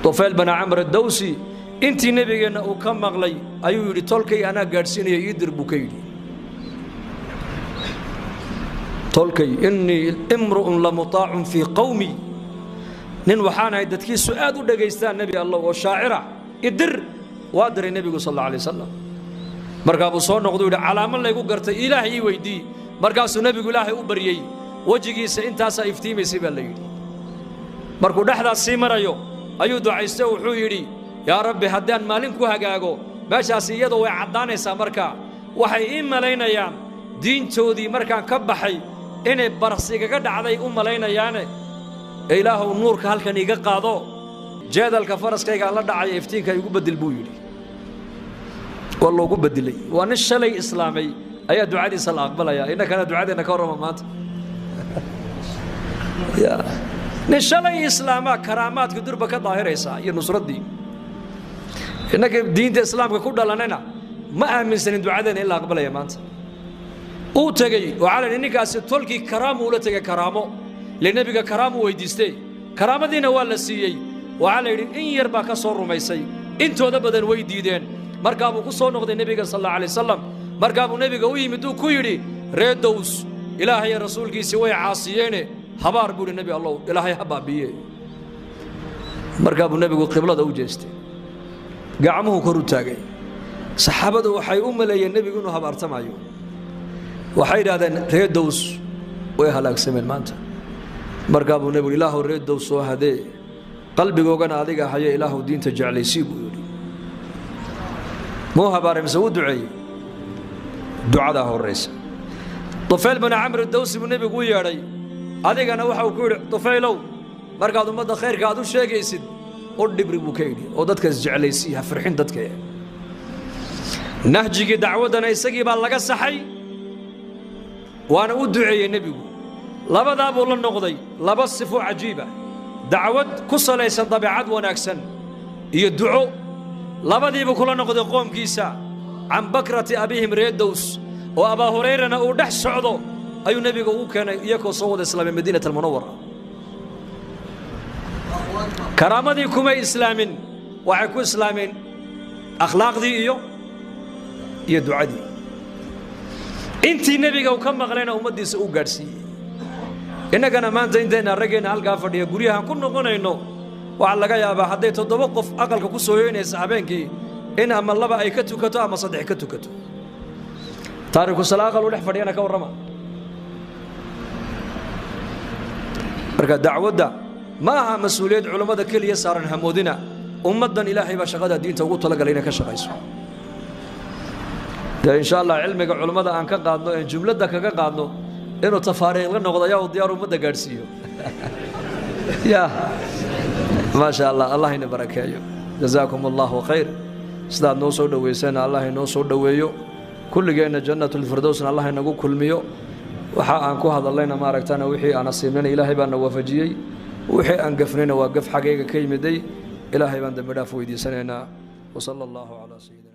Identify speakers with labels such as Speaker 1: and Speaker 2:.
Speaker 1: طفيل بن عمرو الدوسي انتي نبينا وكم مغلي ايو يري تولكي انا قادسيني يدر بكيدي تولكي اني امرؤ لمطاع في قومي نين وحانا يدتكي سؤاد ودغيستان نبي الله وشاعره يدر وادر النبي صلى الله عليه وسلم markaabuu soo noqdo yiri calaamad la igu gartay ilaahay weydii markaasuu nabigu ilaahay u bariyay wajigiisa intaas ay iftiimaysay baa la yiri markuu dhaxdaas sii marayo ayuu ducaystay wuxuu yiri yaa rabbi haddaan maalin ku hagaago meeshaas iyadoo way cadaanaysaa marka waxay ii maleynayaan diintoodii markaan ka baxay inay barsiga dhacday u maleynayaan ilaahu nuurka halkan iga qaado jeedalka faraskayga la dhacay iftiinka igu bedel buu yiri والله قبل لي وأنا الشلي إسلامي أي دعاء صلاة أقبل يا إنك أنا دعاء إنك أورما مات يا نشلي إسلامه كرامات كدر بك ظاهر إيسا ينصر الدين إنك دين الإسلام كقول لنا ما أمن سن دعاء إلا أقبل يا مات أو تجي وعلى إنك أستولكي كرامه ولا تجي كرامه لنبيك كرامه ويدستي كرامة دين ولا سيء وعلى إن يربك صور ميسي أنتوا هذا بدن ويديدين markaabuu ku soo noqday nabiga sallallahu alayhi wasallam markaabuu nabiga u yimid uu ku yiri reedows ilaahay rasuulkiisa way caasiyeen habaar buu nabi allah ilaahay habaabiye markaabuu nabigu qiblada u jeestay gacmuhu kor u taagay saxaabadu waxay u maleeyeen nabigu inuu habaartamayo waxay yiraahdeen reedows way halaagsameen maanta markaabuu nabigu ilaahu reedows soo hadee qalbigoogana adiga haya ilaahu diinta jeclaysi buu yiri مو هبار مسوود دعي دعاء الرئيس طفيل بن عمرو الدوسي من النبي قوي ياري هذيك أنا وحى وكور طفيلو مركض مدة خير قادو شيء يسد أرد بريبو كيدي أودتك زعلي سيها فرحين دتك نهجي دعوة أنا يسقي بالله الصحي وأنا أدعي النبي لا بد أقول النقضي لا بس صفة عجيبة دعوة قصة ليس طبيعة وناكسن يدعو labadii buu kula noqday qoomkiisa can bakrati abihim reedows oo aba horeyrana uu dhex socdo ayuu nabiga u keenay iyagoo soo wada islaamay madiinada almunawwara karaamadii kuma islaamin waxay ku islaameen akhlaaqdii iyo ducadii intii nabiga uu ka maqlayna ummadiisa u gaarsiiyay inagana maanta inteena rageena halka fadhiya guryahan ku noqonayno waxa laga yaabaa haday 7 qof aqalka ku soo yeynaysa habeenkii in ama laba ay ka tukato ama saddex ka tukato taariikhdu salaaqal u dhex fadhiyana ka warrama marka dacwada ma aha mas'uuliyad culimada kaliya saaran hamoodina ummadan ilaahay ba shaqada diinta ugu talagalay inay ka shaqayso insha Allah cilmiga culimada aan ka qaadno ee jumlada kaga qaadno inuu tafaariiq la noqdo yaa diyaar umada gaarsiiyo ya ما شاء الله الله يبارك جزاكم الله خير استاذ نو سو دويسنا الله نو سو دويو كل جينا جنة الفردوس الله نغو كلميو waxa aan ku hadallayna ma aragtana wixii aan asiibnay ilaahay baan waafajiyay wixii aan gafnayna waa gaf xaqiiqa ka yimiday ilaahay baan dambi dhaaf weydiisanaynaa wa sallallahu ala sayyidina